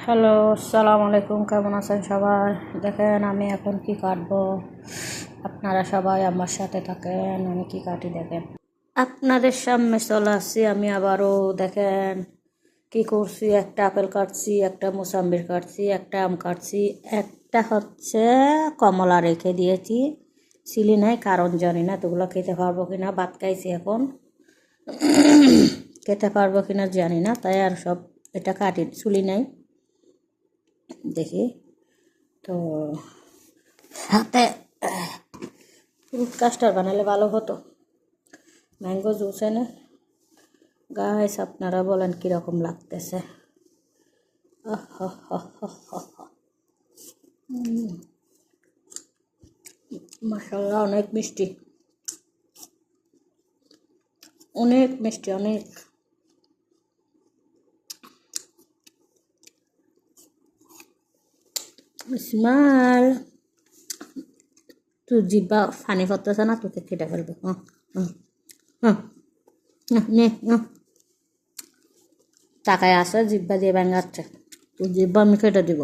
Hello, আসসালামু আলাইকুম। কেমন আছেন সবাই? দেখেন আমি এখন কি কাটবো। আপনারা সবাই আমার সাথে থাকেন, আমি কি কাটি দেখেন। আপনাদের সামনে চলে আসছি আমি আবারও। দেখেন কি করছি, একটা আপেল কাটছি, একটা মোসাম্বির কাটছি, একটা আম কাটছি, একটা হচ্ছে কমলা রেখে দিয়েছি। চিলি নাই, কারণ জানি না তোগুলো খেতে পারবো কিনা। ভাত খাইছি এখন, খেতে পারবো কিনা জানি না, তাই আর সব এটা কাটি চুলি নাই দেখি। তো সাথে ফ্রুট কাস্টার বানালে ভালো হতো, ম্যাঙ্গো জুস এনে। গাইস আপনারা বলেন কীরকম লাগতেছে। মাশাআল্লাহ, অনেক মিষ্টি, অনেক মিষ্টি, অনেক। স্মেল, তুই জিব্বা ফানি করতেছে না, তোকে কেটে ফেলবে। নে টাকায় আসে জিব্বা দিয়ে ব্যাঙ্গাচ্ছে, তুই জিব্বা আমি কেটে দিব।